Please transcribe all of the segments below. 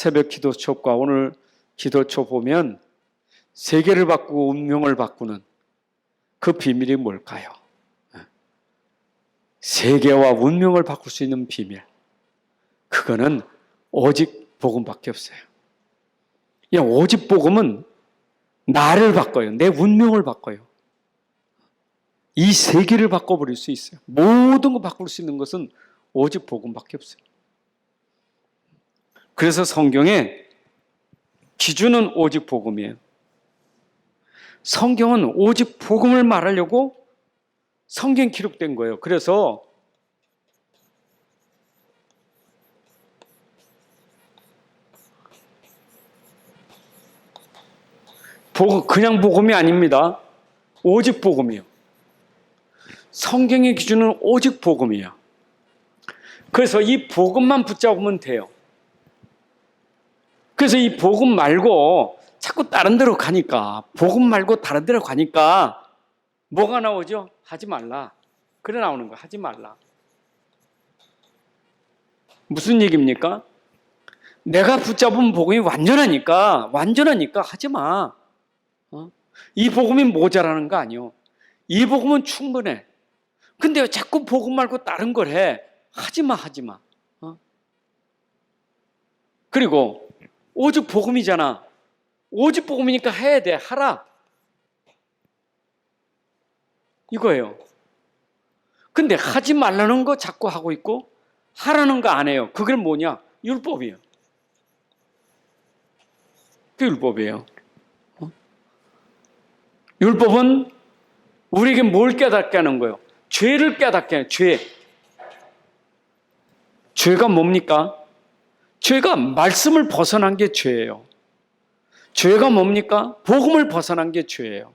새벽 기도촉과 오늘 기도촉 보면 세계를 바꾸고 운명을 바꾸는 그 비밀이 뭘까요? 세계와 운명을 바꿀 수 있는 비밀, 그거는 오직 복음밖에 없어요. 오직 복음은 나를 바꿔요. 내 운명을 바꿔요. 이 세계를 바꿔버릴 수 있어요. 모든 거 바꿀 수 있는 것은 오직 복음밖에 없어요. 그래서 성경의 기준은 오직 복음이에요. 성경은 오직 복음을 말하려고 성경 기록된 거예요. 그래서 그냥 복음이 아닙니다. 오직 복음이에요. 성경의 기준은 오직 복음이에요. 그래서 이 복음만 붙잡으면 돼요. 그래서 이 복음 말고 자꾸 다른 데로 가니까, 복음 말고 다른 데로 가니까 뭐가 나오죠? 하지 말라. 그래 나오는 거야. 하지 말라. 무슨 얘기입니까? 내가 붙잡은 복음이 완전하니까 하지 마. 이 복음이 모자라는 거 아니요. 이 복음은 충분해. 근데 왜 자꾸 복음 말고 다른 걸 해? 하지 마. 그리고 오직 복음이잖아. 오직 복음이니까 해야 돼. 하라. 이거예요. 근데 하지 말라는 거 자꾸 하고 있고 하라는 거 안 해요. 그게 뭐냐? 율법이에요. 그게 율법이에요. 율법은 우리에게 뭘 깨닫게 하는 거예요? 죄를 깨닫게 하는 거예요. 죄가 뭡니까? 죄가 말씀을 벗어난 게 죄예요. 죄가 뭡니까? 복음을 벗어난 게 죄예요.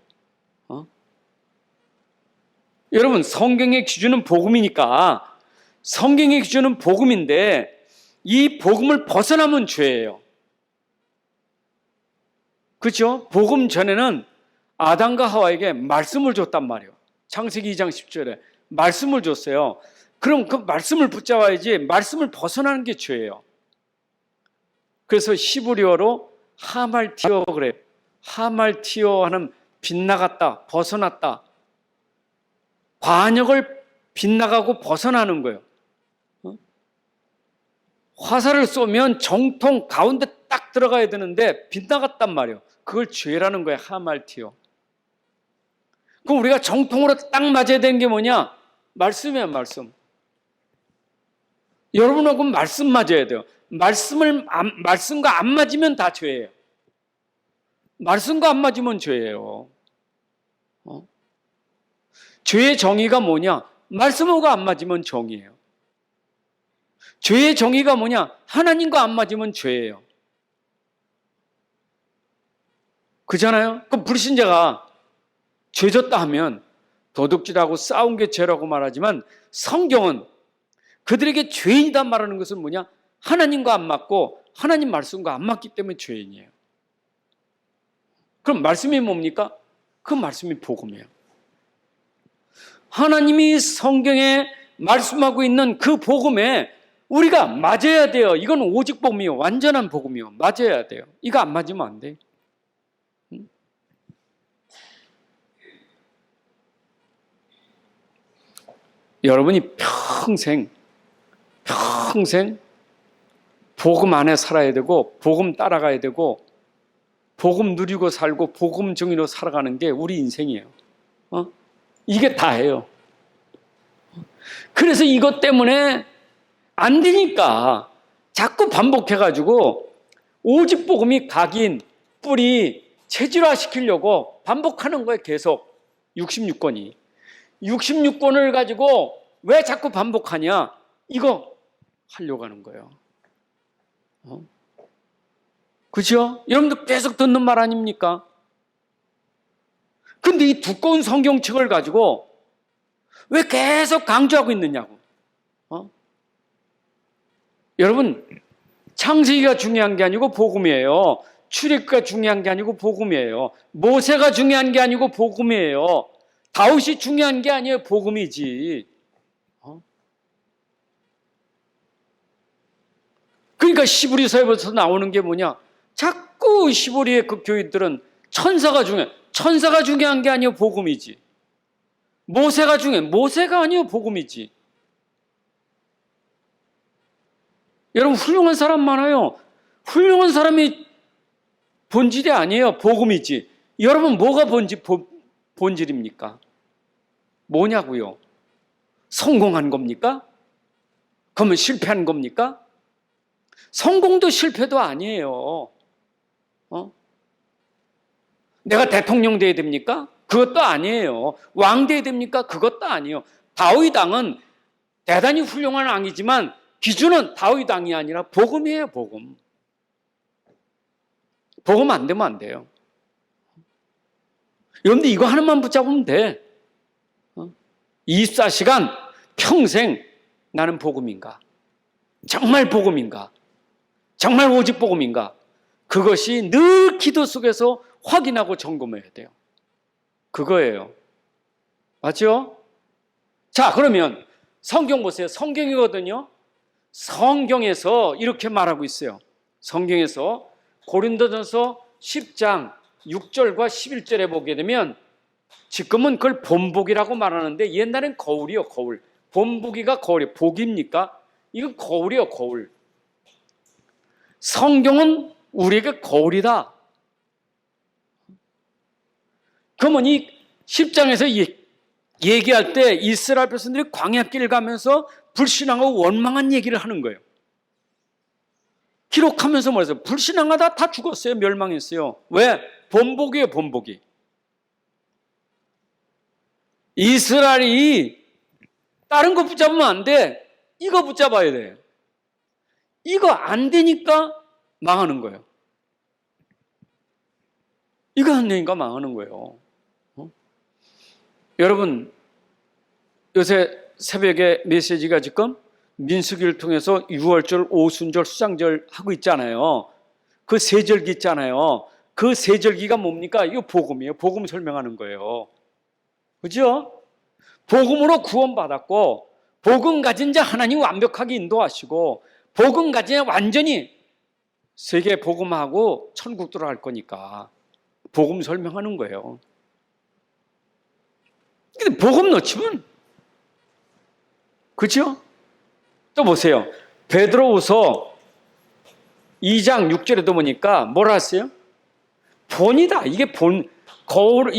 여러분, 성경의 기준은 복음이니까, 성경의 기준은 복음인데 이 복음을 벗어나면 죄예요. 그렇죠? 복음 전에는 아담과 하와에게 말씀을 줬단 말이에요. 창세기 2장 10절에 말씀을 줬어요. 그럼 그 말씀을 붙잡아야지, 말씀을 벗어나는 게 죄예요. 그래서 히브리어로 하말티어 그래요. 하말티어 하는 빗나갔다, 벗어났다. 반역을 빗나가고 벗어나는 거예요. 화살을 쏘면 정통 가운데 딱 들어가야 되는데 빗나갔단 말이에요. 그걸 죄라는 거예요. 하말티어. 그럼 우리가 정통으로 딱 맞아야 되는 게 뭐냐? 말씀이야, 말씀. 여러분하고 말씀 맞아야 돼요. 말씀과 안 맞으면 다 죄예요. 말씀과 안 맞으면 죄예요. 죄의 정의가 뭐냐? 말씀하고 안 맞으면 정의예요. 죄의 정의가 뭐냐? 하나님과 안 맞으면 죄예요. 그렇잖아요? 그럼 불신자가 죄졌다 하면 도둑질하고 싸운 게 죄라고 말하지만 성경은 그들에게 죄인이다 말하는 것은 뭐냐? 하나님과 안 맞고 하나님 말씀과 안 맞기 때문에 죄인이에요. 그럼 말씀이 뭡니까? 그 말씀이 복음이에요. 하나님이 성경에 말씀하고 있는 그 복음에 우리가 맞아야 돼요. 이건 오직 복음이요. 완전한 복음이요. 맞아야 돼요. 이거 안 맞으면 안 돼요. 여러분이 평생 복음 안에 살아야 되고 복음 따라가야 되고 복음 누리고 살고 복음 정의로 살아가는 게 우리 인생이에요. 이게 다예요. 그래서 이것 때문에 안 되니까 자꾸 반복해가지고 오직 복음이 각인, 뿌리, 체질화시키려고 반복하는 거예요. 계속 66권이. 66권을 가지고 왜 자꾸 반복하냐? 이거 하려고 하는 거예요. 그렇죠? 여러분들 계속 듣는 말 아닙니까? 근데 이 두꺼운 성경책을 가지고 왜 계속 강조하고 있느냐고. 여러분, 창세기가 중요한 게 아니고 복음이에요. 출애굽가 중요한 게 아니고 복음이에요. 모세가 중요한 게 아니고 복음이에요. 다윗이 중요한 게 아니에요. 복음이지. 그러니까 시브리서에서 나오는 게 뭐냐? 자꾸 시브리의 그 교인들은 천사가 중요한 게 아니요 복음이지. 모세가 아니요 복음이지. 여러분 훌륭한 사람 많아요. 훌륭한 사람이 본질이 아니에요. 복음이지. 여러분 뭐가 본질입니까? 뭐냐고요? 성공한 겁니까? 그러면 실패한 겁니까? 성공도 실패도 아니에요. 내가 대통령 돼야 됩니까? 그것도 아니에요. 왕 돼야 됩니까? 그것도 아니에요. 다윗 왕은 대단히 훌륭한 왕이지만 기준은 다윗 왕이 아니라 복음이에요. 복음. 복음 안 되면 안 돼요. 여러분들 이거 하나만 붙잡으면 돼. 24시간 평생 나는 복음인가? 정말 복음인가? 정말 오직 복음인가? 그것이 늘 기도 속에서 확인하고 점검해야 돼요. 그거예요. 맞죠? 자, 그러면 성경 보세요. 성경이거든요. 성경에서 이렇게 말하고 있어요. 성경에서 고린도전서 10장 6절과 11절에 보게 되면 지금은 그걸 본보기라고 말하는데 옛날엔 거울이요, 거울. 본보기가 거울이에요. 복입니까? 이건 거울이요, 거울. 성경은 우리에게 거울이다. 그러면 이 10장에서 얘기할 때 이스라엘 백성들이 광야길을 가면서 불신앙하고 원망한 얘기를 하는 거예요. 기록하면서 뭐랬어요? 불신앙하다 다 죽었어요. 멸망했어요. 왜? 본보기예요, 본보기. 이스라엘이 다른 거 붙잡으면 안 돼. 이거 붙잡아야 돼. 이거 안 되니까 망하는 거예요. 이거 안 되니까 망하는 거예요. 여러분, 요새 새벽에 메시지가 지금 민수기를 통해서 유월절, 오순절, 수장절 하고 있잖아요. 그 세절기 있잖아요. 그 세절기가 뭡니까? 이거 복음이에요. 복음 설명하는 거예요. 그죠? 복음으로 구원받았고 복음 가진 자 하나님 완벽하게 인도하시고 복음 가진 자 완전히 세계 복음하고 천국 들어갈 거니까 복음 설명하는 거예요. 근데 복음 놓치면 그죠? 또 보세요. 베드로후서 2장 6절에도 보니까 뭐라 했어요? 본이다. 이게 본, 거울,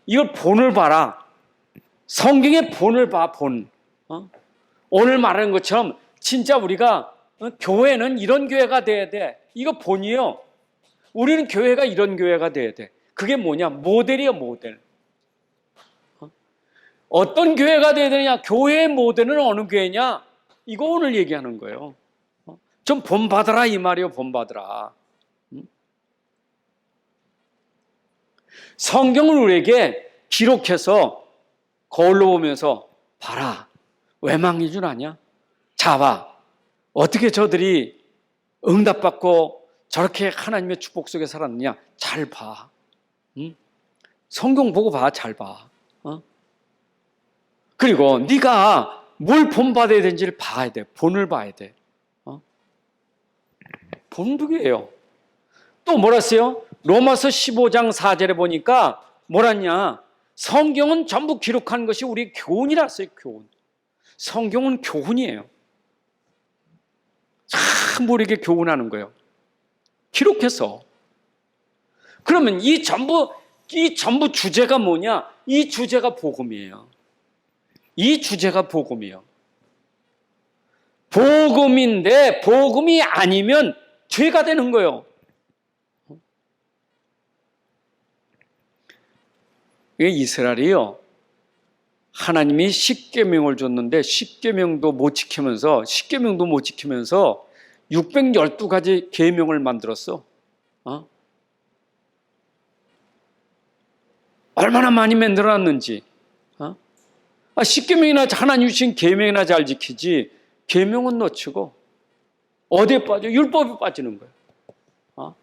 이걸 본을 봐라. 성경의 본을 봐, 본. 오늘 말하는 것처럼 진짜 우리가 교회는 이런 교회가 돼야 돼. 이거 본이에요. 우리는 교회가 이런 교회가 돼야 돼. 그게 뭐냐? 모델이에요, 모델. 어떤 교회가 돼야 되느냐? 교회의 모델은 어느 교회냐? 이거 오늘 얘기하는 거예요. 좀 본받아라 이 말이에요. 본받아라. 성경을 우리에게 기록해서 거울로 보면서 봐라. 왜 망인 줄 아냐? 자봐. 어떻게 저들이 응답받고 저렇게 하나님의 축복 속에 살았느냐? 잘 봐. 성경 보고 봐. 잘 봐. 그리고 네가 뭘 본받아야 되는지를 봐야 돼. 본을 봐야 돼. 본득이에요. 또 뭐라 했어요? 로마서 15장 4절에 보니까 뭐랬냐? 성경은 전부 기록한 것이 우리 교훈이라 했어요. 교훈. 성경은 교훈이에요. 참 우리에게 교훈하는 거예요. 기록해서. 그러면 이 전부 주제가 뭐냐? 이 주제가 복음이에요. 이 주제가 복음이에요. 복음인데 복음이 아니면 죄가 되는 거예요. 이스라엘이요. 하나님이 십계명을 줬는데 십계명도 못 지키면서 612가지 계명을 만들었어. 얼마나 많이 만들어놨는지. 십계명이나 하나님 주신 계명이나 잘 지키지 계명은 놓치고 어디에 빠져? 율법에 빠지는 거예요.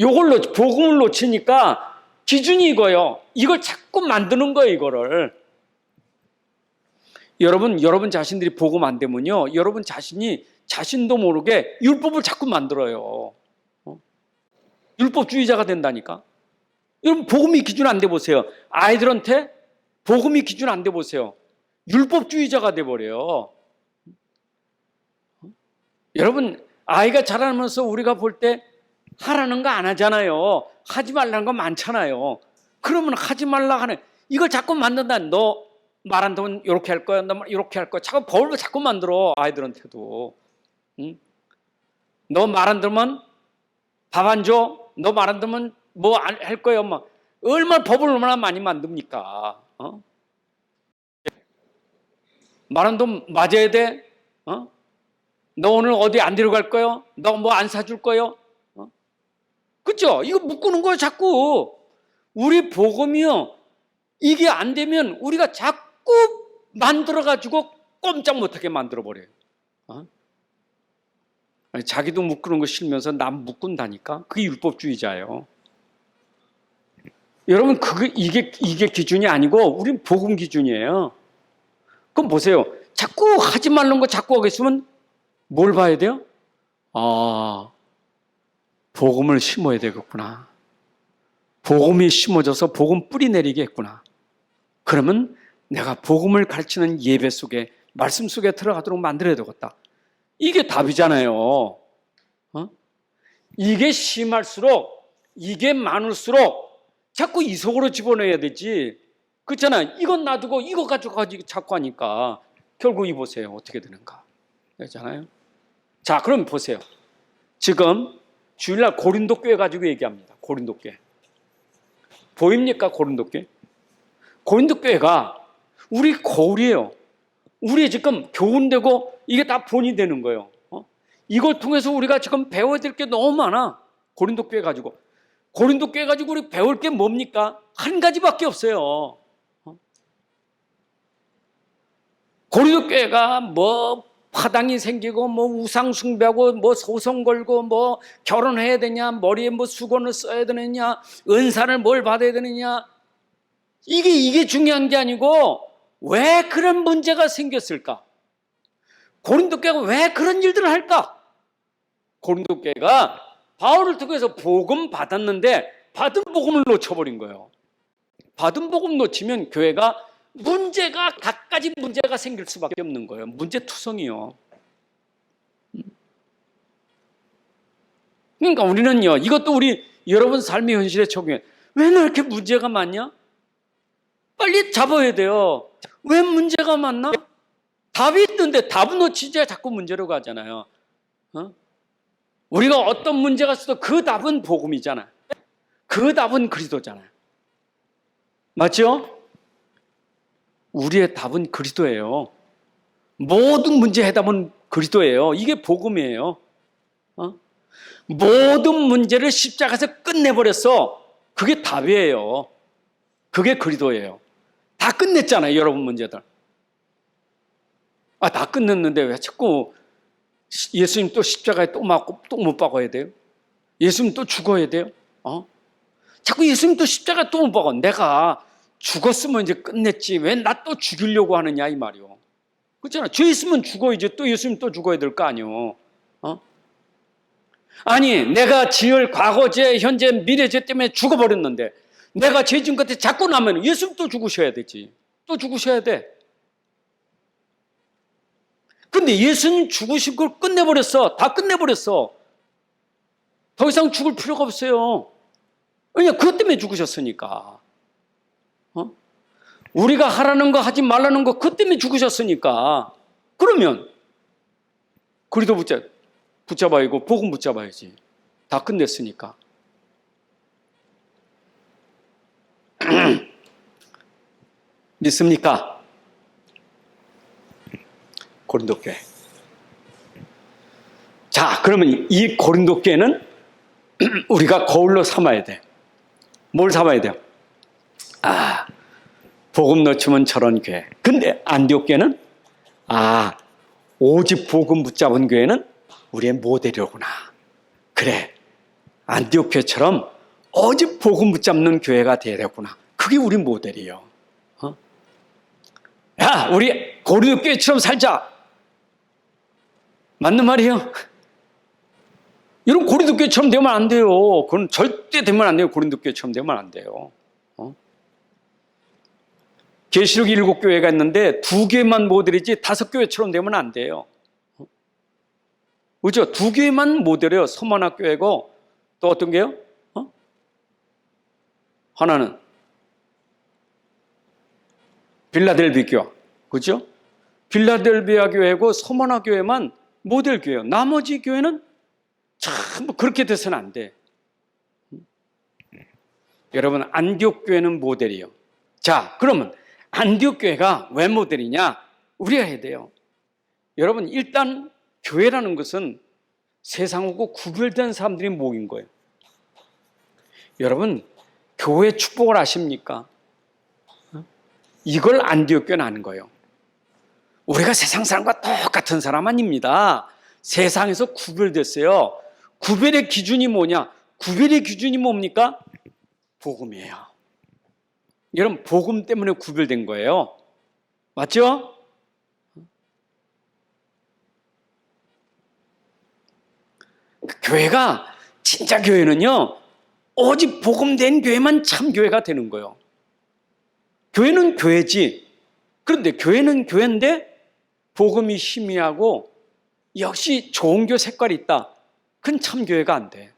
요걸 복음을 놓치니까 기준이 이거예요. 이걸 자꾸 만드는 거예요. 이거를. 여러분 자신들이 복음 안 되면요. 여러분 자신이 자신도 모르게 율법을 자꾸 만들어요. 율법주의자가 된다니까. 여러분 복음이 기준 안 돼 보세요. 아이들한테 복음이 기준 안 돼 보세요. 율법주의자가 돼 버려요. 여러분 아이가 자라면서 우리가 볼 때 하라는 거 안 하잖아요. 하지 말라는 거 많잖아요. 그러면 하지 말라 하는 이걸 자꾸 만든다. 너 말 안 들으면 이렇게 할 거야. 너 이렇게 할 거야. 자꾸 법을 자꾸 만들어 아이들한테도. 응? 너 말 안 들으면 밥 안 줘. 너 말 안 들으면 뭐 할 거야. 엄마. 얼마나 법을 얼마나 많이 만듭니까? 말 안 들으면 맞아야 돼. 너 오늘 어디 안 데려갈 거요? 너 뭐 안 사줄 거요? 그렇죠? 이거 묶는 거예요 자꾸. 우리 복음이요. 이게 안 되면 우리가 자꾸 만들어가지고 꼼짝 못하게 만들어버려요. 자기도 묶는 거 싫으면서 남 묶은다니까. 그게 율법주의자예요. 여러분 이게 기준이 아니고 우린 복음 기준이에요. 그럼 보세요. 자꾸 하지 말는 거 자꾸 하겠으면 뭘 봐야 돼요? 복음을 심어야 되겠구나. 복음이 심어져서 복음 뿌리 내리겠구나. 그러면 내가 복음을 가르치는 예배 속에 말씀 속에 들어가도록 만들어야 되겠다. 이게 답이잖아요. 이게 심할수록 이게 많을수록 자꾸 이 속으로 집어넣어야 되지. 그렇잖아요. 이건 놔두고 이거 가지고 자꾸 하니까 결국 이 보세요. 어떻게 되는가. 그렇잖아요. 자, 그럼 보세요. 지금 주일날 고린도 교회 가지고 얘기합니다. 고린도 교회. 보입니까? 고린도 교회? 고린도 교회가 우리 거울이에요. 우리 지금 교훈되고 이게 다 본이 되는 거예요. 이걸 통해서 우리가 지금 배워야 될 게 너무 많아. 고린도 교회 가지고. 고린도 교회 가지고 우리 배울 게 뭡니까? 한 가지밖에 없어요. 고린도 교회가 뭐 파당이 생기고 뭐 우상 숭배하고 뭐 소송 걸고 뭐 결혼해야 되냐, 머리에 뭐 수건을 써야 되느냐, 은사를 뭘 받아야 되느냐, 이게 중요한 게 아니고 왜 그런 문제가 생겼을까? 고린도 교회가 왜 그런 일들을 할까? 고린도 교회가 바울을 통해서 복음 받았는데 받은 복음을 놓쳐버린 거예요. 받은 복음 놓치면 교회가 갖가지 문제가 생길 수밖에 없는 거예요. 문제투성이요. 그러니까 우리는요, 이것도 우리 여러분 삶의 현실에 적용해. 왜 나 이렇게 문제가 많냐? 빨리 잡아야 돼요. 왜 문제가 많나? 답이 있는데 답은 놓치지 자꾸 문제로 가잖아요. 우리가 어떤 문제가 있어도 그 답은 복음이잖아요. 그 답은 그리스도잖아요. 맞죠? 우리의 답은 그리스도예요. 모든 문제 해답은 그리스도예요. 이게 복음이에요. 모든 문제를 십자가에서 끝내버렸어. 그게 답이에요. 그게 그리스도예요. 다 끝냈잖아요. 여러분 문제들. 다 끝냈는데 왜 자꾸 예수님 또 십자가에 또 맞고 또 못 박아야 돼요? 예수님 또 죽어야 돼요? 자꾸 예수님 또 십자가에 또 못 박아. 내가 죽었으면 이제 끝냈지. 왜 나 또 죽이려고 하느냐 이 말이요. 그렇잖아. 죄 있으면 죽어야지. 또 예수님 또 죽어야 될 거 아니요. 아니 내가 지을 과거죄, 현재, 미래죄 때문에 죽어버렸는데 내가 죄 지은 것에 자꾸 나면 예수님 또 죽으셔야 되지. 또 죽으셔야 돼. 근데 예수님 죽으신 걸 끝내버렸어. 다 끝내버렸어. 더 이상 죽을 필요가 없어요. 왜냐 그것 때문에 죽으셨으니까. 우리가 하라는 거 하지 말라는 거 그것 때문에 죽으셨으니까. 그러면 그리도 붙잡아야고 복음 붙잡아야지. 다 끝냈으니까. 믿습니까? 고린도 교회. 자, 그러면 이 고린도 교회는 우리가 거울로 삼아야 돼. 뭘 삼아야 돼요? 복음 놓치면 저런 교회. 근데 안디옥 교회는 오직 복음 붙잡은 교회는 우리의 모델이로구나. 그래, 안디옥 교회처럼 오직 복음 붙잡는 교회가 돼야 되구나. 그게 우리 모델이에요. 야, 우리 고린도 교회처럼 살자. 맞는 말이에요? 이런 고린도교회처럼 되면 안 돼요. 그건 절대 되면 안 돼요. 고린도교회처럼 되면 안 돼요. 계시록 7교회가 있는데 2교회만 모델이지 5교회처럼 되면 안 돼요. 그렇죠? 2교회만 모델이에요. 서머나교회고 또 어떤 게요? 하나는 빌라델비 교회, 그렇죠? 빌라델비아 교회고 서머나 교회만 모델 교회예요. 나머지 교회는 전부 그렇게 돼서는 안 돼. 여러분, 안디옥 교회는 모델이에요. 자, 그러면 안디옥 교회가 왜 모델이냐? 우리가 해야 돼요. 여러분, 일단 교회라는 것은 세상하고 구별된 사람들이 모인 거예요. 여러분, 교회 축복을 아십니까? 이걸 안디옥 교회는 아는 거예요. 우리가 세상 사람과 똑같은 사람 아닙니다. 세상에서 구별됐어요. 구별의 기준이 뭐냐? 구별의 기준이 뭡니까? 복음이에요. 여러분, 복음 때문에 구별된 거예요. 맞죠? 교회가, 진짜 교회는요, 오직 복음된 교회만 참 교회가 되는 거예요. 교회는 교회지. 그런데 교회는 교회인데 복음이 희미하고 역시 종교 색깔이 있다. 그건 참 교회가 안 돼.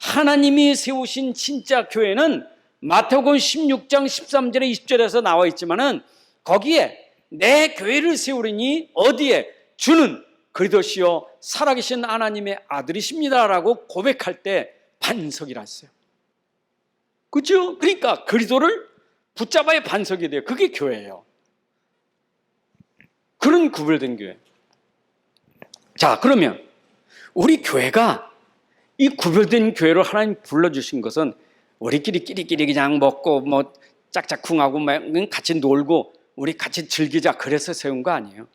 하나님이 세우신 진짜 교회는 마태복음 16장 13절에 20절에서 나와 있지만은 거기에 내 교회를 세우리니 어디에? 주는 그리스도시요 살아계신 하나님의 아들이십니다라고 고백할 때 반석이라 했어요. 그렇죠? 그러니까 그리스도를 붙잡아야 반석이 돼요. 그게 교회예요. 그런 구별된 교회. 자, 그러면 우리 교회가 이 구별된 교회로 하나님 불러주신 것은 우리끼리 끼리끼리 그냥 먹고 뭐 짝짝쿵하고 같이 놀고 우리 같이 즐기자 그래서 세운 거 아니에요.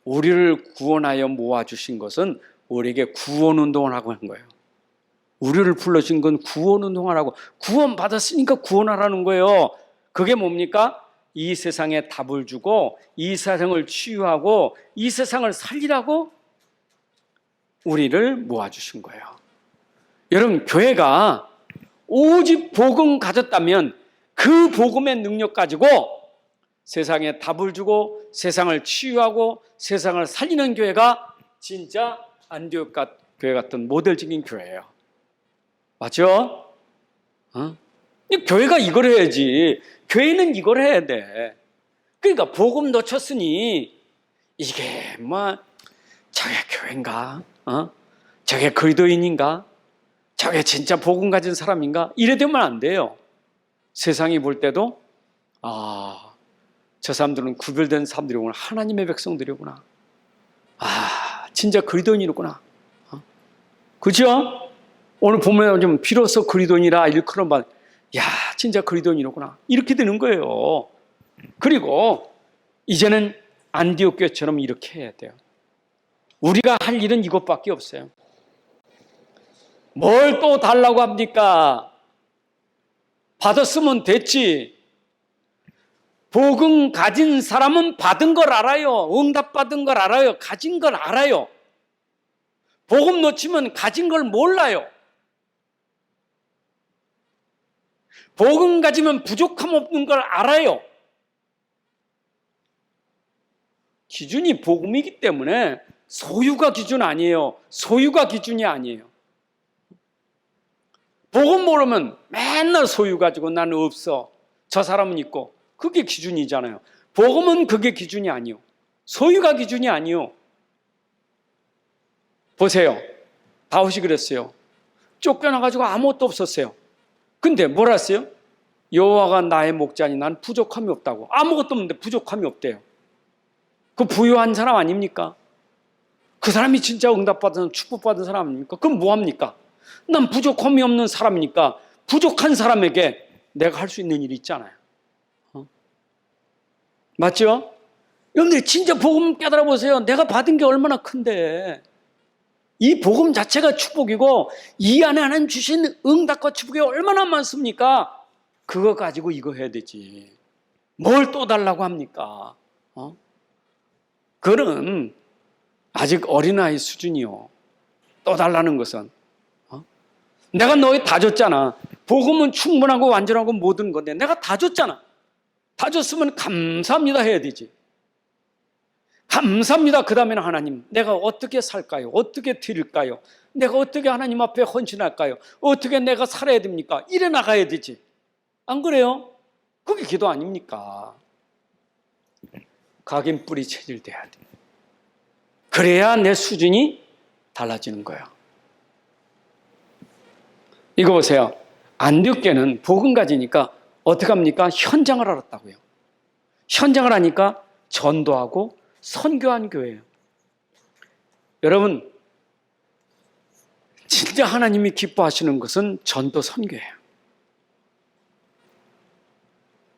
우리를 구원하여 모아주신 것은 우리에게 구원운동을 하고 한 거예요. 우리를 불러주신 건 구원운동을 하고 구원받았으니까 구원하라는 거예요. 그게 뭡니까? 이 세상에 답을 주고 이 세상을 치유하고 이 세상을 살리라고 우리를 모아주신 거예요. 여러분, 교회가 오직 복음 가졌다면 그 복음의 능력 가지고 세상에 답을 주고 세상을 치유하고 세상을 살리는 교회가 진짜 안디옥 교회 같은 모델적인 교회예요. 맞죠? 교회가 이걸 해야지. 교회는 이걸 해야 돼. 그러니까 복음 놓쳤으니 이게 뭐 저게 교회인가? 저게 그리스도인인가? 저게 진짜 복음 가진 사람인가? 이래 되면 안 돼요. 세상이 볼 때도 저 사람들은 구별된 사람들이구나. 하나님의 백성들이구나. 진짜 그리스도인이구나. 그죠? 오늘 보면 좀 비로소 그리스도인이라 일컬음 받. 야, 진짜 그리스도인이구나. 이렇게 되는 거예요. 그리고 이제는 안디옥 교회처럼 이렇게 해야 돼요. 우리가 할 일은 이것밖에 없어요. 뭘 또 달라고 합니까? 받았으면 됐지. 복음 가진 사람은 받은 걸 알아요. 응답받은 걸 알아요. 가진 걸 알아요. 복음 놓치면 가진 걸 몰라요. 복음 가지면 부족함 없는 걸 알아요. 기준이 복음이기 때문에 소유가 기준 아니에요. 소유가 기준이 아니에요. 복음 모르면 맨날 소유 가지고 나는 없어. 저 사람은 있고. 그게 기준이잖아요. 복음은 그게 기준이 아니요. 소유가 기준이 아니요. 보세요. 다윗이 그랬어요. 쫓겨나가지고 아무것도 없었어요. 근데 뭘 했어요? 여호와가 나의 목자니 난 부족함이 없다고. 아무것도 없는데 부족함이 없대요. 그 부유한 사람 아닙니까? 그 사람이 진짜 응답받은 축복받은 사람 아닙니까? 그럼 뭐합니까? 난 부족함이 없는 사람이니까 부족한 사람에게 내가 할 수 있는 일이 있잖아요. 맞죠? 여러분들 진짜 복음 깨달아 보세요. 내가 받은 게 얼마나 큰데. 이 복음 자체가 축복이고 이 안에 하나님 주신 응답과 축복이 얼마나 많습니까? 그거 가지고 이거 해야 되지. 뭘 또 달라고 합니까? 그는 아직 어린아이 수준이요. 또 달라는 것은 내가 너희 다 줬잖아. 복음은 충분하고 완전하고 모든 건데 내가 다 줬잖아. 다 줬으면 감사합니다 해야 되지. 감사합니다. 그 다음에는 하나님, 내가 어떻게 살까요? 어떻게 드릴까요? 내가 어떻게 하나님 앞에 헌신할까요? 어떻게 내가 살아야 됩니까? 이래 나가야 되지. 안 그래요? 그게 기도 아닙니까? 각인 뿌리 체질돼야 돼. 그래야 내 수준이 달라지는 거예요. 이거 보세요. 안디옥교회는 복음 가지니까 어떻게 합니까? 현장을 알았다고요. 현장을 하니까 전도하고 선교한 교회예요. 여러분, 진짜 하나님이 기뻐하시는 것은 전도 선교예요.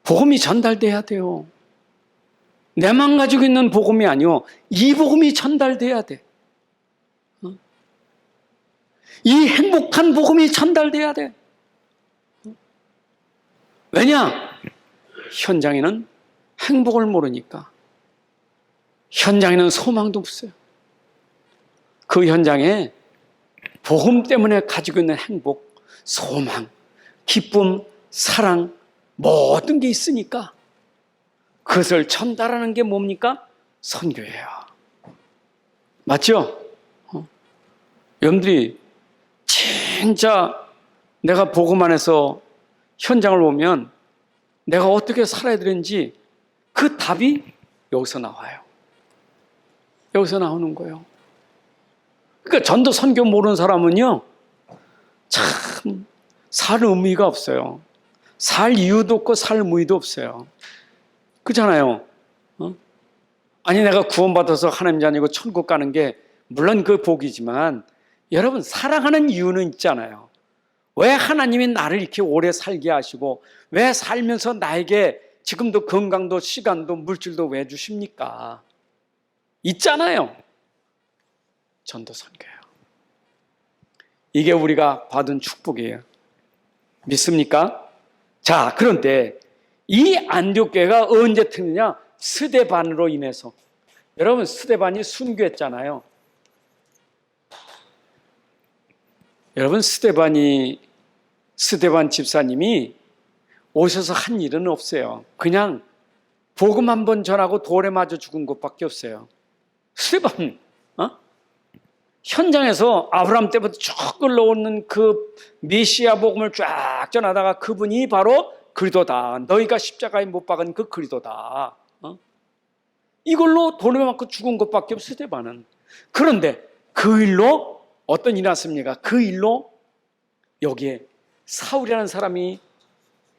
복음이 전달돼야 돼요. 내만 가지고 있는 복음이 아니요. 이 복음이 전달돼야 돼. 이 행복한 복음이 전달돼야 돼. 왜냐? 현장에는 행복을 모르니까. 현장에는 소망도 없어요. 그 현장에 복음 때문에 가지고 있는 행복, 소망, 기쁨, 사랑 모든 게 있으니까 그것을 전달하는 게 뭡니까? 선교예요. 맞죠? 여러분들이 진짜 내가 복음 안에서 현장을 보면 내가 어떻게 살아야 되는지 그 답이 여기서 나와요. 여기서 나오는 거예요. 그러니까 전도 선교 모르는 사람은요, 참 살 의미가 없어요. 살 이유도 없고 살 무의도 없어요. 그렇잖아요. 아니 내가 구원받아서 하나님 자녀고 천국 가는 게 물론 그 복이지만 여러분 사랑하는 이유는 있잖아요. 왜 하나님이 나를 이렇게 오래 살게 하시고 왜 살면서 나에게 지금도 건강도 시간도 물질도 왜 주십니까? 있잖아요. 전도 선교예요. 이게 우리가 받은 축복이에요. 믿습니까? 자, 그런데 이 안디옥교회가 언제 터느냐? 스데반으로 인해서. 여러분 스데반이 순교했잖아요. 여러분 스데반 집사님이 오셔서 한 일은 없어요. 그냥 복음 한 번 전하고 돌에 맞아 죽은 것밖에 없어요. 스데반 현장에서 아브라함 때부터 쭉 흘러오는 그 메시아 복음을 쫙 전하다가 그분이 바로 그리스도다. 너희가 십자가에 못 박은 그 그리스도다. 이걸로 돌에 맞고 죽은 것밖에 없어요. 스데반은. 그런데 그 일로 어떤 일이 났습니까? 그 일로 여기에 사울이라는 사람이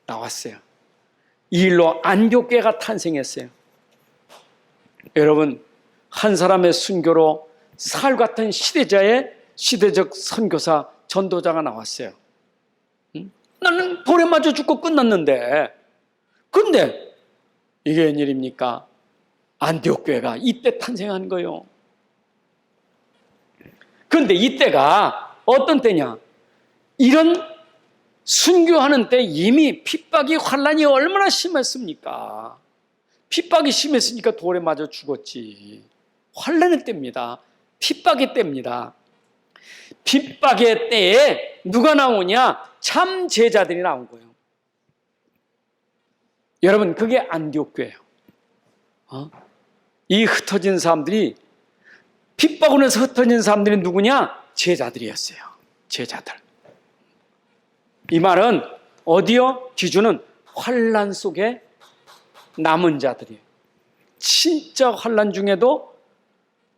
나왔어요. 이 일로 안디옥교회가 탄생했어요. 여러분, 한 사람의 순교로 사울 같은 시대자의 시대적 선교사, 전도자가 나왔어요. 나는 돌에 맞아 죽고 끝났는데, 그런데 이게 웬일입니까? 안디옥교회가 이때 탄생한 거예요. 그런데 이때가 어떤 때냐? 이런 순교하는 때 이미 핍박이 환란이 얼마나 심했습니까? 핍박이 심했으니까 돌에 맞아 죽었지. 환란의 때입니다. 핍박의 때입니다. 핍박의 때에 누가 나오냐? 참 제자들이 나온 거예요. 여러분, 그게 안디옥교회예요. 이 흩어진 사람들이, 핍박원에서 흩어진 사람들이 누구냐? 제자들이었어요. 제자들. 이 말은 어디요? 기준은 환란 속에 남은 자들이에요. 진짜 환란 중에도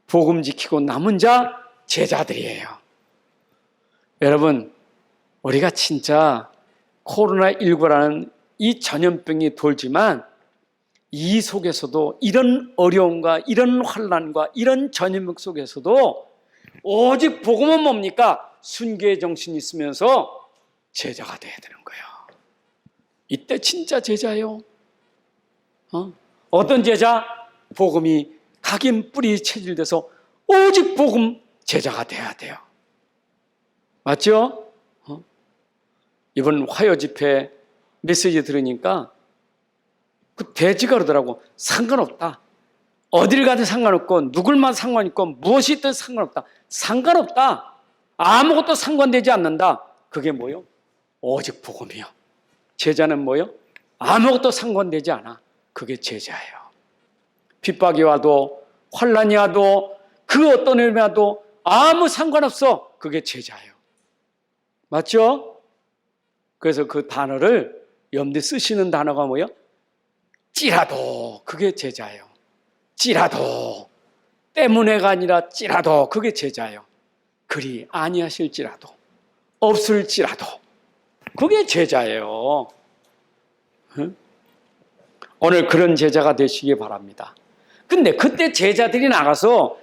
복음 지키고 남은 자 제자들이에요. 여러분, 우리가 진짜 코로나19라는 이 전염병이 돌지만 이 속에서도 이런 어려움과 이런 환난과 이런 전염병 속에서도 오직 복음은 뭡니까? 순교의 정신이 있으면서 제자가 돼야 되는 거예요. 이때 진짜 제자예요. 어떤 제자? 복음이 각인 뿌리 체질돼서 오직 복음 제자가 돼야 돼요. 맞죠? 이번 화요 집회 메시지 들으니까 그 돼지가 그러더라고. 상관없다. 어딜 가도 상관없고 누굴 만나도 상관있고 무엇이 있든 상관없다. 상관없다. 아무것도 상관되지 않는다. 그게 뭐요? 오직 복음이요. 제자는 뭐요? 아무것도 상관되지 않아. 그게 제자예요. 핍박이 와도 환난이 와도 그 어떤 일이 와도 아무 상관없어. 그게 제자예요. 맞죠? 그래서 그 단어를 염두에 쓰시는 단어가 뭐예요? 찌라도. 그게 제자예요. 찌라도. 때문에가 아니라 찌라도. 그게 제자예요. 그리 아니하실지라도 없을지라도 그게 제자예요. 응? 오늘 그런 제자가 되시기 바랍니다. 근데 그때 제자들이 나가서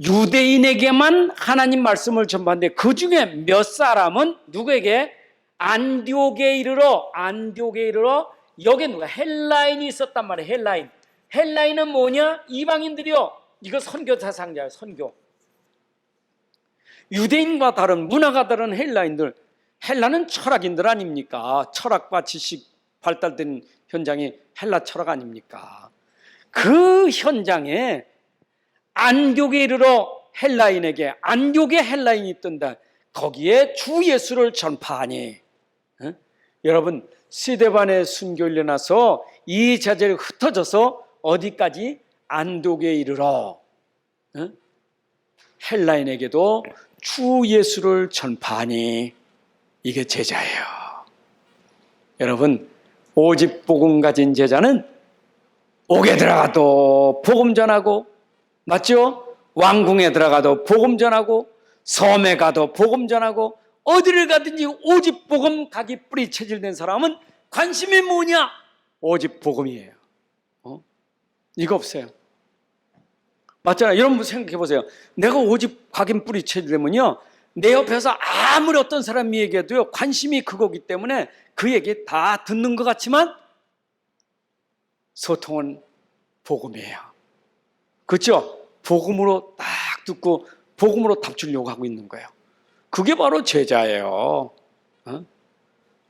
유대인에게만 하나님 말씀을 전파하는데 그 중에 몇 사람은 누구에게? 안디옥에 이르러 여기에 누가? 헬라인이 있었단 말이에요. 헬라인은 뭐냐? 이방인들이요. 이거 선교 대상자예요. 선교. 유대인과 다른 문화가 다른 헬라인들. 헬라는 철학인들 아닙니까? 철학과 지식 발달된 현장이 헬라 철학 아닙니까? 그 현장에 안디옥에 이르러 헬라인에게 안디옥에 헬라인이 있던다. 거기에 주 예수를 전파하니. 여러분 스데반의 순교를 일어나서 이 자제를 흩어져서 어디까지? 안디옥에 이르러 헬라인에게도 주 예수를 전파하니. 이게 제자예요. 여러분 오직 복음 가진 제자는 옥에 들어가도 복음 전하고, 맞죠? 왕궁에 들어가도 복음 전하고, 섬에 가도 복음 전하고, 어디를 가든지 오직 복음 각이 뿌리 체질된 사람은 관심이 뭐냐? 오직 복음이에요. 이거 없어요. 맞잖아요. 여러분 생각해 보세요. 내가 오직 각인 뿌리 체질되면요, 내 옆에서 아무리 어떤 사람이 얘기해도요, 관심이 그거기 때문에 그 얘기 다 듣는 것 같지만 소통은 복음이에요. 그렇죠? 복음으로 딱 듣고 복음으로 답 주려고 하고 있는 거예요. 그게 바로 제자예요.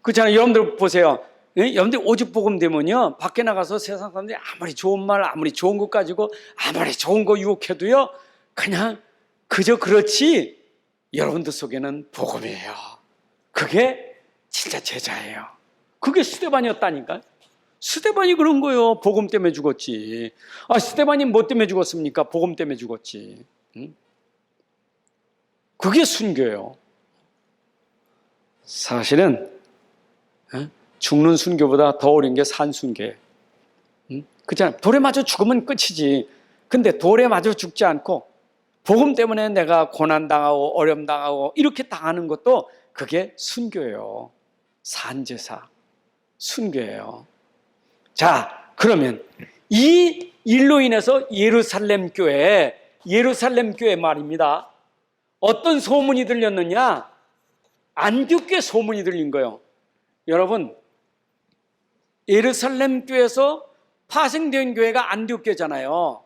그렇잖아요. 여러분들 보세요. 여러분들 오직 복음 되면요, 밖에 나가서 세상 사람들이 아무리 좋은 말, 아무리 좋은 것 가지고 아무리 좋은 거 유혹해도요, 그냥 그저 그렇지 여러분들 속에는 복음이에요. 그게 진짜 제자예요. 그게 스데반이었다니까요. 스데반이 그런 거예요. 복음 때문에 죽었지. 스데반이 뭐 때문에 죽었습니까? 복음 때문에 죽었지. 그게 순교예요. 사실은 죽는 순교보다 더 어려운 게 산순교예요. 그렇잖아요. 돌에 맞아 죽으면 끝이지. 근데 돌에 맞아 죽지 않고 복음 때문에 내가 고난당하고 어려움당하고 이렇게 당하는 것도 그게 순교예요. 산제사, 순교예요. 자, 그러면 이 일로 인해서 예루살렘 교회 말입니다. 어떤 소문이 들렸느냐? 안디옥교회 소문이 들린 거예요. 여러분, 예루살렘 교회에서 파생된 교회가 안디옥 교회잖아요.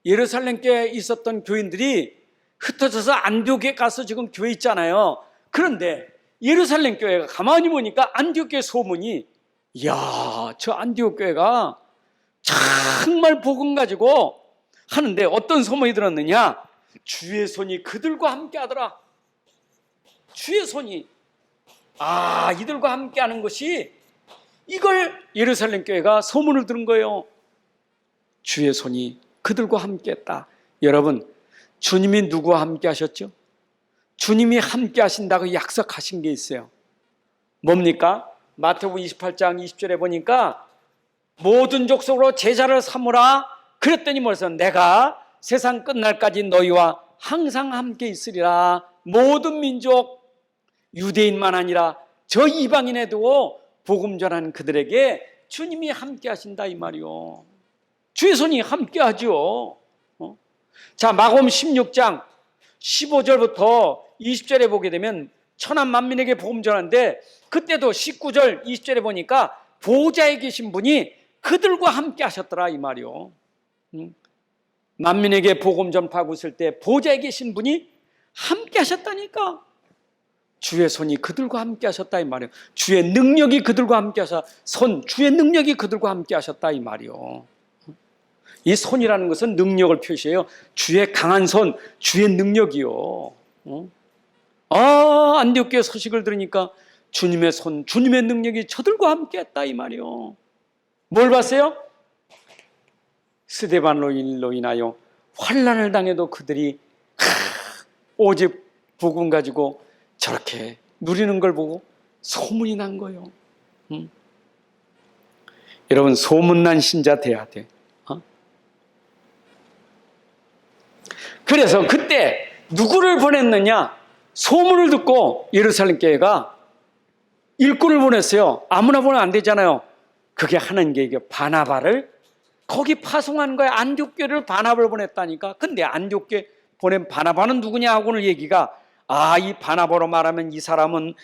예루살렘 교회에 있었던 교인들이 흩어져서 안디옥에 가서 지금 교회 있잖아요. 그런데 예루살렘 교회가 가만히 보니까 안디옥 교회 소문이, 이야, 저 안디옥 교회가 정말 복음 가지고 하는데 어떤 소문이 들었느냐? 주의 손이 그들과 함께 하더라. 주의 손이, 이들과 함께 하는 것이, 이걸 예루살렘 교회가 소문을 들은 거예요. 주의 손이 그들과 함께 했다. 여러분, 주님이 누구와 함께 하셨죠? 주님이 함께 하신다고 약속하신 게 있어요. 뭡니까? 마태복음 28장 20절에 보니까 모든 족속으로 제자를 삼으라. 그랬더니 뭐래서? 내가 세상 끝날까지 너희와 항상 함께 있으리라. 모든 민족, 유대인만 아니라 저 이방인에도 복음 전하는 그들에게 주님이 함께 하신다 이 말이요. 주의 손이 함께 하죠. 자, 마가복음 16장 15절부터 20절에 보게 되면 천한 만민에게 복음 전하는데, 그때도 19절 20절에 보니까 보좌에 계신 분이 그들과 함께 하셨더라 이 말이요. 만민에게 복음 전파하고 있을 때 보좌에 계신 분이 함께 하셨다니까. 주의 손이 그들과 함께 하셨다 이 말이에요. 주의 능력이 그들과 함께 하셨다. 주의 능력이 그들과 함께 하셨다 이 말이요. 이 손이라는 것은 능력을 표시해요. 주의 강한 손, 주의 능력이요. 안디옥교회 소식을 들으니까 주님의 손, 주님의 능력이 저들과 함께 했다 이 말이요. 뭘 봤어요? 스데반로 인하여 환난을 당해도 그들이 오직 복음 가지고 저렇게 누리는 걸 보고 소문이 난 거예요. 여러분, 소문난 신자 돼야 돼. 그래서 그때 누구를 보냈느냐? 소문을 듣고 예루살렘 교회가 일꾼을 보냈어요. 아무나 보내면 안 되잖아요. 그게 하나님께 바나바를 거기 파송한 거야. 안디옥 교회를 바나바를 보냈다니까. 근데 안디옥 교회 보낸 바나바는 누구냐 하고는 얘기가, 이 바나바로 말하면 이 사람은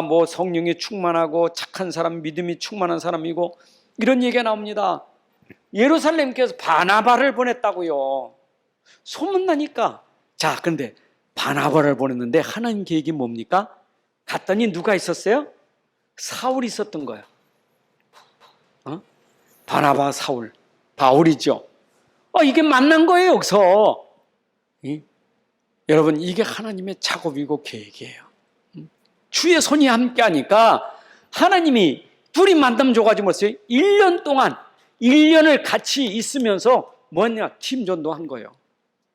뭐 성령이 충만하고 착한 사람, 믿음이 충만한 사람이고 이런 얘기가 나옵니다. 예루살렘 교회에서 바나바를 보냈다고요. 소문나니까. 자, 근데 바나바를 보냈는데 하나님 계획이 뭡니까? 갔더니 누가 있었어요? 사울이 있었던 거예요. 바나바, 사울, 바울이죠. 이게 만난 거예요, 여기서. 여러분, 이게 하나님의 작업이고 계획이에요. 주의 손이 함께 하니까 하나님이 둘이 만남 줘가지고 뭐였어요? 1년 동안, 1년을 같이 있으면서 팀전도 한 거예요.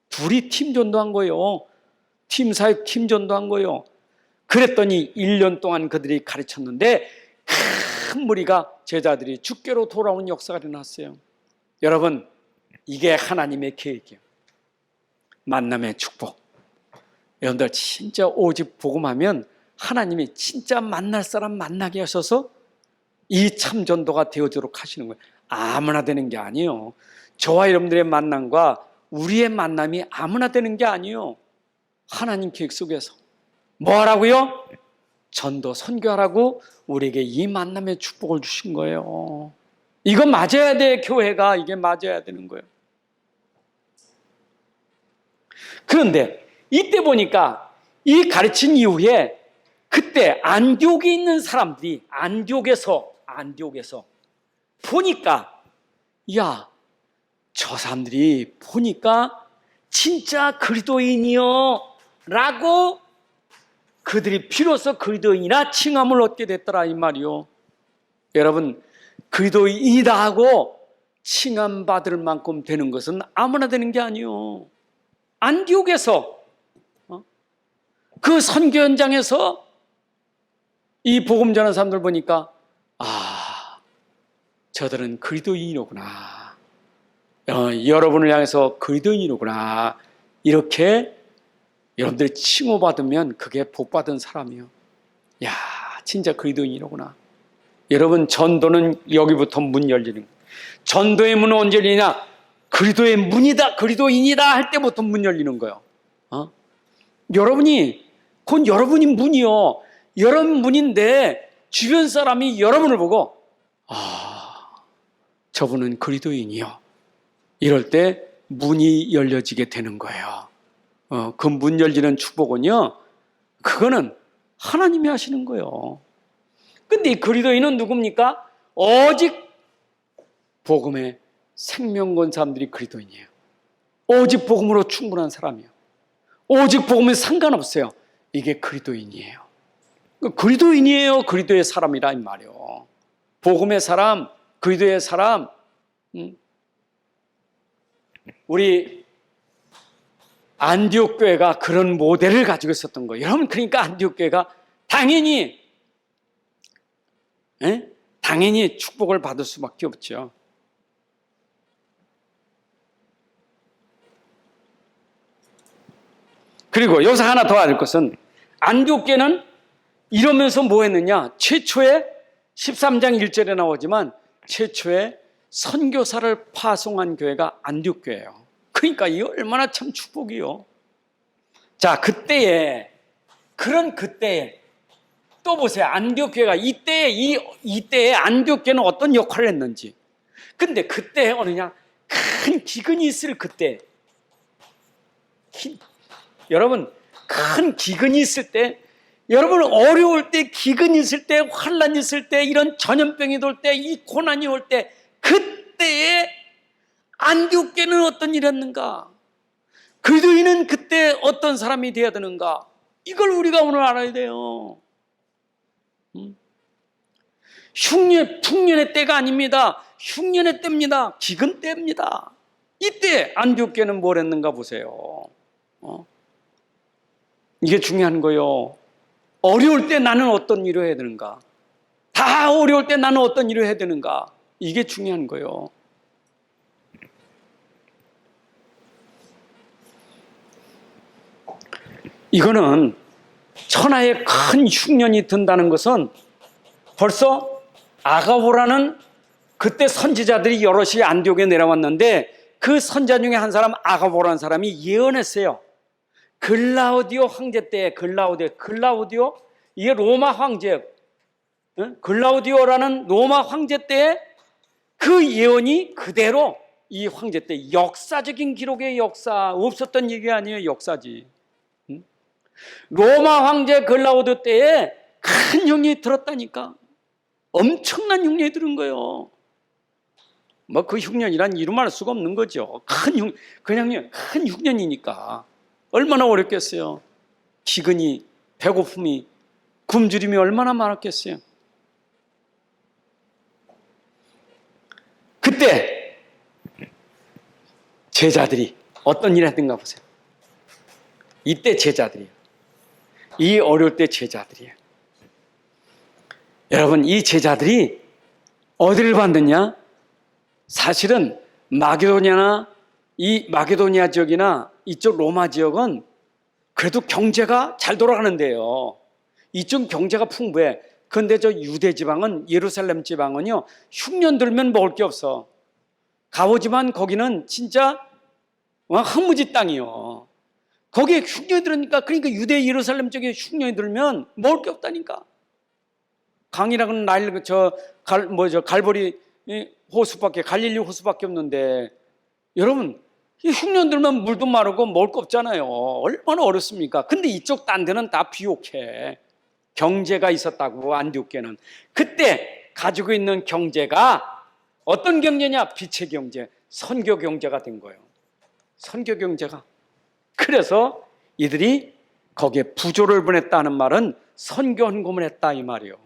둘이 팀전도 한 거예요. 팀사역 팀전도 한 거예요. 그랬더니 1년 동안 그들이 가르쳤는데 큰 무리가 제자들이 주께로 돌아온 역사가 일어났어요. 여러분, 이게 하나님의 계획이에요. 만남의 축복. 여러분들 진짜 오직 복음하면 하나님이 진짜 만날 사람 만나게 하셔서 이 참전도가 되어지도록 하시는 거예요. 아무나 되는 게 아니에요. 저와 여러분들의 만남과 우리의 만남이 아무나 되는 게 아니에요. 하나님 계획 속에서 뭐 하라고요? 전도 선교하라고 우리에게 이 만남의 축복을 주신 거예요. 이거 맞아야 돼. 교회가 이게 맞아야 되는 거예요. 그런데 이때 보니까 이 가르친 이후에 그때 안디옥에 있는 사람들이 안디옥에서 보니까, 저 사람들이 보니까 진짜 그리스도인이요 라고 그들이 비로소 그리스도인이라 칭함을 얻게 됐더라 이 말이요. 여러분, 그리스도인이다 하고 칭함받을 만큼 되는 것은 아무나 되는 게 아니요. 안디옥에서 그 선교 현장에서 이 복음 전하는 사람들 보니까 저들은 그리스도인이로구나. 여러분을 향해서 그리스도인이로구나. 이렇게 여러분들이 칭호받으면 그게 복받은 사람이요. 진짜 그리스도인이로구나. 여러분, 전도는 여기부터 문 열리는 거예요. 전도의 문은 언제 열리냐? 그리스도의 문이다, 그리스도인이다 할 때부터 문 열리는 거예요. 여러분이 곧 여러분이 문이요. 여러분 문인데 주변 사람이 여러분을 보고 저분은 그리스도인이요. 이럴 때 문이 열려지게 되는 거예요. 그 문 열리는 축복은요, 그거는 하나님이 하시는 거예요. 근데 이 그리스도인은 누굽니까? 오직 복음의 생명 건 사람들이 그리스도인이에요. 오직 복음으로 충분한 사람이에요. 오직 복음에 상관없어요. 이게 그리스도인이에요. 그리스도인이에요. 그리스도의 사람이라 이 말이에요. 복음의 사람, 그리스도의 사람. 우리 안디옥 교회가 그런 모델을 가지고 있었던 거예요. 여러분, 그러니까 안디옥 교회가 당연히 축복을 받을 수밖에 없죠. 그리고 여기서 하나 더 알 것은 안디옥 교회는 이러면서 뭐 했느냐? 최초에 13장 1절에 나오지만 최초에 선교사를 파송한 교회가 안디옥 교회예요. 그러니까 이 얼마나 참 축복이요. 자, 그때에 또 보세요. 안디옥 교회가 이때에 안디옥 교회는 어떤 역할을 했는지. 근데 그때 어느냐? 큰 기근이 있을 그때. 여러분, 큰 기근이 있을 때, 여러분 어려울 때, 기근이 있을 때, 환란이 있을 때, 이런 전염병이 돌 때, 이 고난이 올 때, 그때에 안디옥 교회는 어떤 일을 했는가? 그리스도인은 그때 어떤 사람이 되어야 되는가? 이걸 우리가 오늘 알아야 돼요. 흉년, 풍년의 때가 아닙니다. 흉년의 때입니다. 기근 때입니다. 이때 안디옥 교회는 뭘 했는가 보세요. 이게 중요한 거예요. 어려울 때 나는 어떤 일을 해야 되는가? 다 어려울 때 나는 어떤 일을 해야 되는가? 이게 중요한 거예요. 이거는 천하에 큰 흉년이 든다는 것은 벌써 아가보라는 그때 선지자들이 여럿이 안디옥에 내려왔는데 그 선자 중에 한 사람 아가보라는 사람이 예언했어요. 글라우디오 황제 때 글라우디오 이게 로마 황제 글라우디오라는 로마 황제 때 그 예언이 그대로 이 황제 때 역사적인 기록의 역사 없었던 얘기 아니에요. 역사지. 로마 황제 글라우디오 때에 큰 흉년이 들었다니까. 엄청난 흉년이 들은 거예요. 뭐 그 흉년이란 이루말 수가 없는 거죠. 그냥 큰 흉년이니까 얼마나 어렵겠어요. 기근이, 배고픔이, 굶주림이 얼마나 많았겠어요. 그때 제자들이 어떤 일을 했던가 보세요. 이때 제자들이에요. 이 어려울 때 제자들이에요. 여러분, 이 제자들이 어디를 봤느냐? 사실은 마게도냐나 이 마게도니아 지역이나 이쪽 로마 지역은 그래도 경제가 잘 돌아가는데요. 이쪽 경제가 풍부해. 그런데 저 유대 지방은, 예루살렘 지방은요, 흉년 들면 먹을 게 없어. 가보지만 거기는 진짜 황무지 땅이요. 거기에 흉년이 들으니까, 그러니까 유대 예루살렘 쪽에 흉년이 들면 먹을 게 없다니까. 강이라고는 갈보리 호수밖에, 갈릴리 호수밖에 없는데, 여러분, 이 흉년 들면 물도 마르고 먹을 거 없잖아요. 얼마나 어렵습니까? 근데 이쪽 딴 데는 다 비옥해. 경제가 있었다고, 안디옥교회는. 그때 가지고 있는 경제가 어떤 경제냐? 빛의 경제, 선교 경제가 된 거예요. 선교 경제가. 그래서 이들이 거기에 부조를 보냈다는 말은 선교 헌금을 했다 이 말이에요.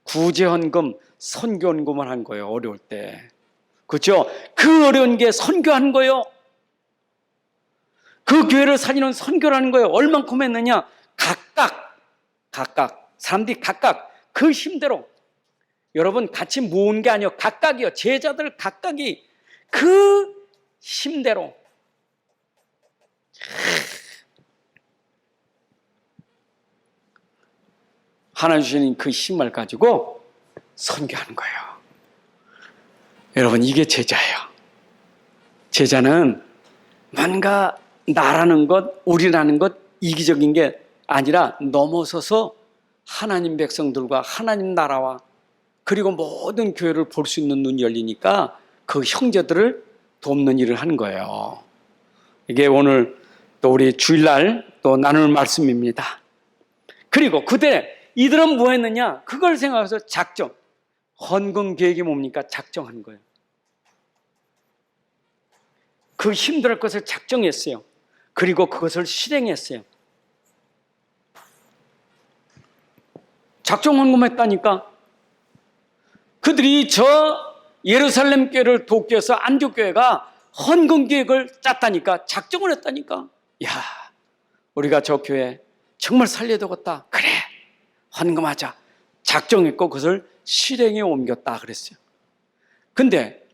구제 헌금, 선교 헌금을 한 거예요. 어려울 때. 그렇죠? 그 어려운 게 선교한 거예요. 그 교회를 살리는 선교라는 거예요. 얼만큼 했느냐? 각각 사람들이 각각 그 힘대로, 여러분 같이 모은 게 아니에요. 각각이요. 제자들 각각이 그 힘대로 하나님 주신 그 힘을 가지고 선교하는 거예요. 여러분, 이게 제자예요. 제자는 뭔가 나라는 것, 우리라는 것, 이기적인 게 아니라 넘어서서 하나님 백성들과 하나님 나라와 그리고 모든 교회를 볼 수 있는 눈이 열리니까 그 형제들을 돕는 일을 하는 거예요. 이게 오늘 또 우리 주일날 또 나눌 말씀입니다. 그리고 그때 이들은 뭐 했느냐? 그걸 생각해서 작정. 헌금 계획이 뭡니까? 작정한 거예요. 그 힘들 것을 작정했어요. 그리고 그것을 실행했어요. 작정 헌금했다니까. 그들이 저 예루살렘 교회를 돕기 위해서 안디옥 교회가 헌금 계획을 짰다니까. 작정을 했다니까. 야, 우리가 저 교회 정말 살려야 되겠다. 그래, 헌금하자. 작정했고 그것을 실행에 옮겼다 그랬어요. 근데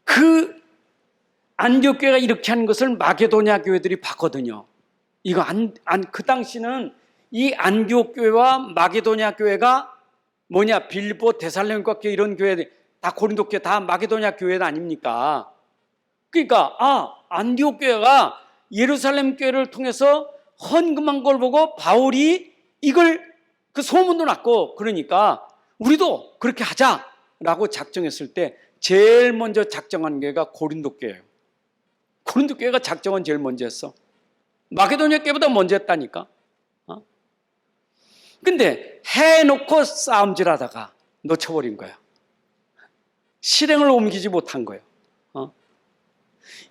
그 안디옥 교회가 이렇게 하는 것을 마게도냐 교회들이 봤거든요. 이거 그 당시는 이 안디옥 교회와 마게도냐 교회가 뭐냐? 빌립보, 데살로니가 교회 이런 교회들 다 고린도 교회 다 마게도냐 교회 아닙니까? 그러니까 안디옥 교회가 예루살렘 교회를 통해서 헌금한 걸 보고 바울이 이걸 그 소문도 났고, 그러니까 우리도 그렇게 하자라고 작정했을 때 제일 먼저 작정한 교회가 고린도 교회예요. 고린도 교회가 작정은 제일 먼저 했어. 마게도냐 교회보다 먼저 했다니까. 근데 해놓고 싸움질하다가 놓쳐버린 거예요. 실행을 옮기지 못한 거예요.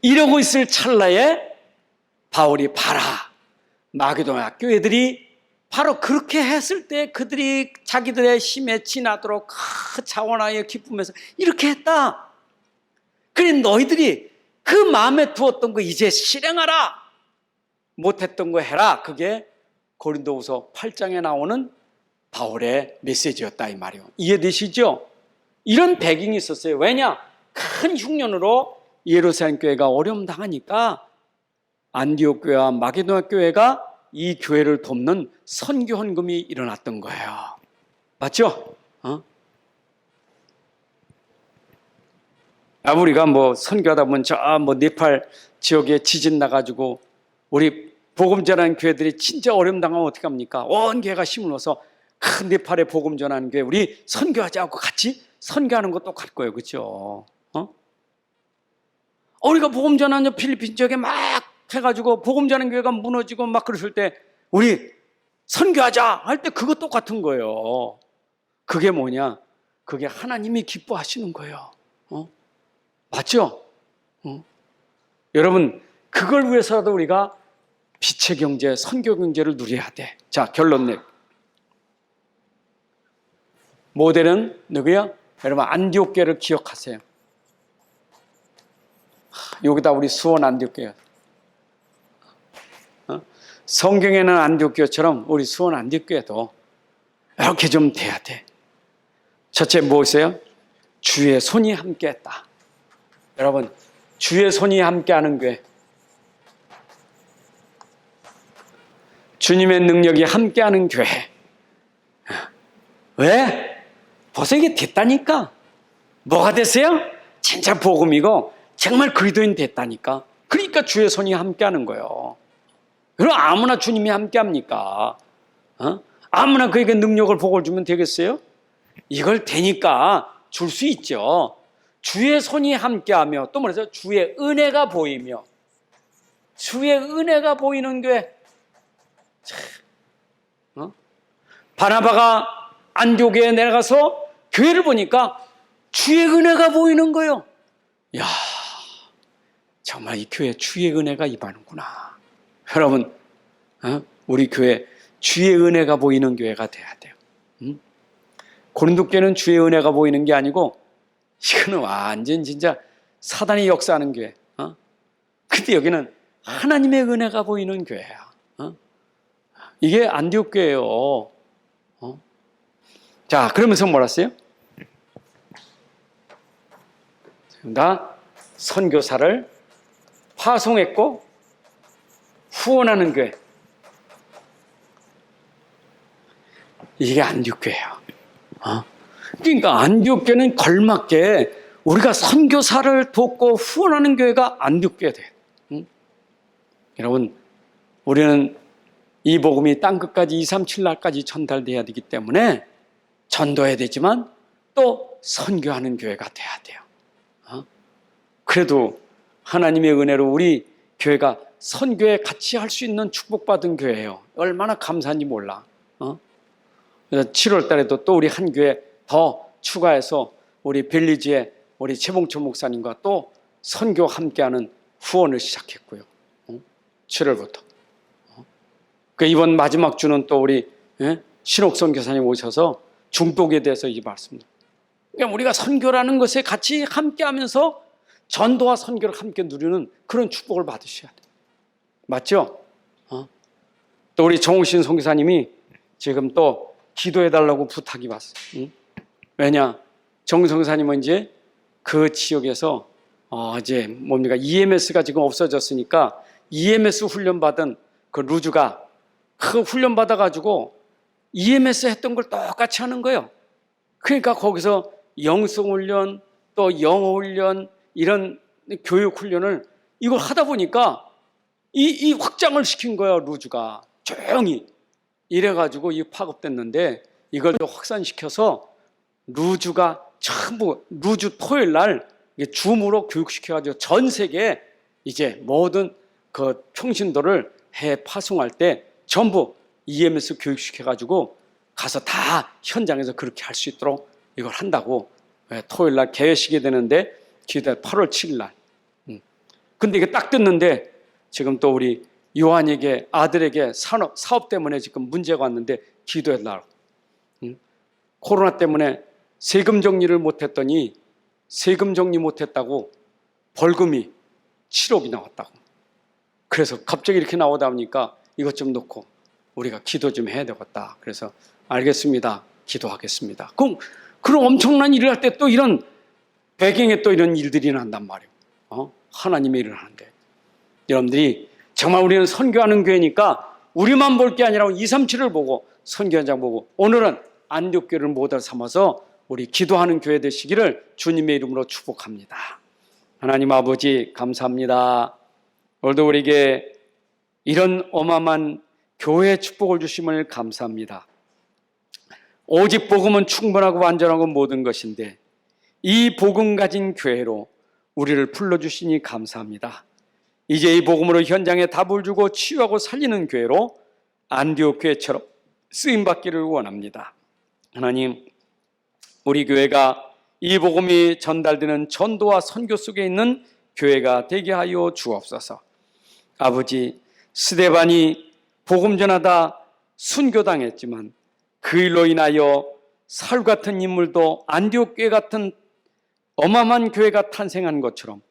이러고 있을 찰나에 바울이 봐라, 마게도냐 교회들이 바로 그렇게 했을 때 그들이 자기들의 힘에 지나도록 그 자원하여 기쁨에서 이렇게 했다. 그래 너희들이 그 마음에 두었던 거 이제 실행하라. 못했던 거 해라. 그게 고린도후서 8장에 나오는 바울의 메시지였다 이 말이에요. 이해되시죠? 이런 배경이 있었어요. 왜냐? 큰 흉년으로 예루살렘 교회가 어려움 당하니까 안디옥 교회와 마게도냐 교회가 이 교회를 돕는 선교 헌금이 일어났던 거예요. 맞죠? 우리가 뭐 선교하다 보면 네팔 지역에 지진 나가지고 우리 복음 전하는 교회들이 진짜 어려움 당하면 어떻게 합니까? 온 교회가 힘을 넣어서 큰 네팔에 복음 전하는 교회 우리 선교하자고 같이 선교하는 거 똑같을 거예요. 그렇죠? 우리가 복음 전하는 필리핀 지역에 막 해가지고 복음 전하는 교회가 무너지고 막 그랬을 때 우리 선교하자 할 때 그거 똑같은 거예요. 그게 뭐냐? 그게 하나님이 기뻐하시는 거예요. 맞죠? 여러분 그걸 위해서라도 우리가 빛의 경제, 선교 경제를 누려야 돼. 자, 결론 내. 모델은 누구야? 여러분 안디옥 교회를 기억하세요. 여기다 우리 수원 안디옥 교회. 성경에는 안디옥 교회처럼 우리 수원 안디옥 교회도 이렇게 좀 돼야 돼. 첫째 무엇이에요? 주의 손이 함께했다. 여러분 주의 손이 함께하는 교회, 주님의 능력이 함께하는 교회. 왜? 벌써 이게 됐다니까. 뭐가 됐어요? 진짜 복음이고 정말 그리스도인 됐다니까. 그러니까 주의 손이 함께하는 거예요. 그럼 아무나 주님이 함께합니까? 아무나 그에게 능력을 복을 주면 되겠어요? 이걸 되니까 줄 수 있죠. 주의 손이 함께하며 또 뭐래서 주의 은혜가 보이며, 주의 은혜가 보이는 교회. 바나바가 안디옥에 내려가서 교회를 보니까 주의 은혜가 보이는 거예요. 야, 정말 이 교회 주의 은혜가 임하는구나. 여러분, 우리 교회 주의 은혜가 보이는 교회가 돼야 돼요. 고린도 교회는 주의 은혜가 보이는 게 아니고 이거는 완전 진짜 사단이 역사하는 교회. 근데 여기는 하나님의 은혜가 보이는 교회야. 이게 안디옥 교회예요. 자, 그러면서 뭐라 했어요? 나 선교사를 파송했고 후원하는 교회. 이게 안디옥 교회예요. 그러니까 안디옥 교회는 걸맞게 우리가 선교사를 돕고 후원하는 교회가 안디옥 교회가 돼요. 여러분, 우리는 이 복음이 땅끝까지 237날까지 전달돼야 되기 때문에 전도해야 되지만 또 선교하는 교회가 돼야 돼요. 그래도 하나님의 은혜로 우리 교회가 선교에 같이 할 수 있는 축복받은 교회예요. 얼마나 감사한지 몰라. 그래서 7월 달에도 또 우리 한 교회 더 추가해서 우리 벨리지에 우리 최봉철 목사님과 또 선교 함께하는 후원을 시작했고요. 7월부터. 그 이번 마지막 주는 또 우리 신옥 선교사님 오셔서 중독에 대해서 이 말씀입니다. 그러니까 우리가 선교라는 것에 같이 함께하면서 전도와 선교를 함께 누리는 그런 축복을 받으셔야 돼요. 맞죠? 또 우리 정우신 선교사님이 지금 또 기도해달라고 부탁이 왔어요. 왜냐? 정 선교사님은 이제 그 지역에서 이제 뭡니까? EMS가 지금 없어졌으니까 EMS 훈련받은 그 루즈가 그 훈련 받아가지고 EMS 했던 걸 똑같이 하는 거예요. 그러니까 거기서 영성훈련 또 영어훈련 이런 교육훈련을 이걸 하다 보니까 이 확장을 시킨 거예요. 루즈가 조용히 이래가지고 이 파급됐는데 이걸 또 확산시켜서 루즈가 전부 루즈 토요일 날 줌으로 교육시켜가지고 전 세계에 이제 모든 그 평신도를 해 파송할 때 전부 EMS 교육시켜가지고 가서 다 현장에서 그렇게 할 수 있도록 이걸 한다고 토요일 날 개회식이 되는데 기도해 8월 7일 날. 근데 이게 딱 됐는데 지금 또 우리 요한에게 아들에게 사업 때문에 지금 문제가 왔는데 기도해달라고. 코로나 때문에 세금 정리를 못했더니 세금 정리 못했다고 벌금이 7억이 나왔다고. 그래서 갑자기 이렇게 나오다 보니까 이것 좀 놓고 우리가 기도 좀 해야 되겠다. 그래서 알겠습니다. 기도하겠습니다. 그럼 엄청난 일을 할 때 또 이런 배경에 또 이런 일들이 난단 말이에요. 하나님의 일을 하는데. 여러분들이 정말 우리는 선교하는 교회니까 우리만 볼 게 아니라 237을 보고 선교 현장 보고 오늘은 안디옥교회를 모델 삼아서 우리 기도하는 교회 되시기를 주님의 이름으로 축복합니다. 하나님 아버지 감사합니다. 오늘도 우리에게 이런 어마어마한 교회의 축복을 주심을 감사합니다. 오직 복음은 충분하고 완전하고 모든 것인데 이 복음 가진 교회로 우리를 불러주시니 감사합니다. 이제 이 복음으로 현장에 답을 주고 치유하고 살리는 교회로 안디옥 교회처럼 쓰임받기를 원합니다. 하나님, 우리 교회가 이 복음이 전달되는 전도와 선교 속에 있는 교회가 되게 하여 주옵소서. 아버지, 스데반이 복음 전하다 순교당했지만 그 일로 인하여 사울 같은 인물도 안디옥 교회 같은 어마어마한 교회가 탄생한 것처럼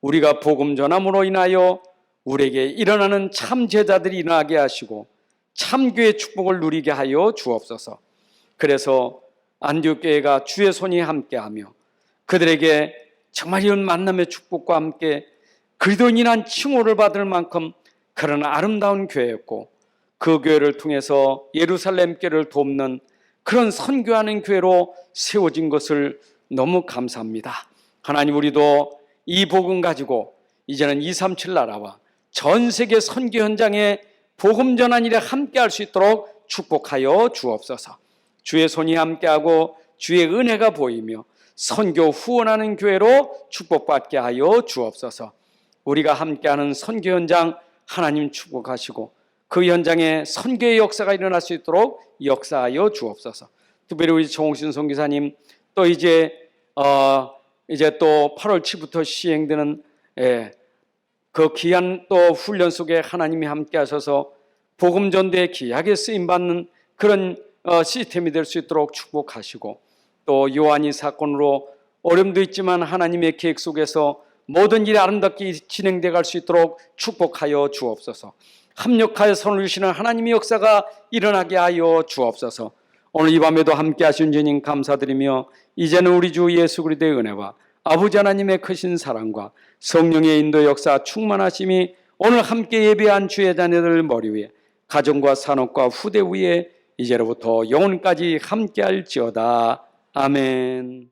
우리가 복음 전함으로 인하여 우리에게 일어나는 참 제자들이 일어나게 하시고 참 교회의 축복을 누리게 하여 주옵소서. 그래서 안디옥 교회가 주의 손이 함께하며 그들에게 정말 이런 만남의 축복과 함께 그리스도인이란 칭호를 받을 만큼 그런 아름다운 교회였고 그 교회를 통해서 예루살렘 교회를 돕는 그런 선교하는 교회로 세워진 것을 너무 감사합니다. 하나님, 우리도 이 복음 가지고 이제는 237 나라와 전 세계 선교 현장에 복음 전한 일에 함께할 수 있도록 축복하여 주옵소서. 주의 손이 함께하고 주의 은혜가 보이며 선교 후원하는 교회로 축복받게 하여 주옵소서. 우리가 함께하는 선교 현장 하나님 축복하시고 그 현장에 선교의 역사가 일어날 수 있도록 역사하여 주옵소서. 특별히 우리 정옥신 선교사님 또 이제 또 8월 7일부터 시행되는 그 귀한 또 훈련 속에 하나님이 함께 하셔서 복음 전도에 귀하게 쓰임 받는 그런 시스템이 될 수 있도록 축복하시고 또 요한이 사건으로 어려움도 있지만 하나님의 계획 속에서 모든 일이 아름답게 진행되어 갈 수 있도록 축복하여 주옵소서. 합력하여 선을 주시는 하나님의 역사가 일어나게 하여 주옵소서. 오늘 이 밤에도 함께 하신 주님 감사드리며 이제는 우리 주 예수 그리스도의 은혜와 아버지 하나님의 크신 사랑과 성령의 인도 역사 충만하심이 오늘 함께 예배한 주의 자녀들 머리 위에 가정과 산업과 후대 위에 이제로부터 영혼까지 함께할지어다. 아멘.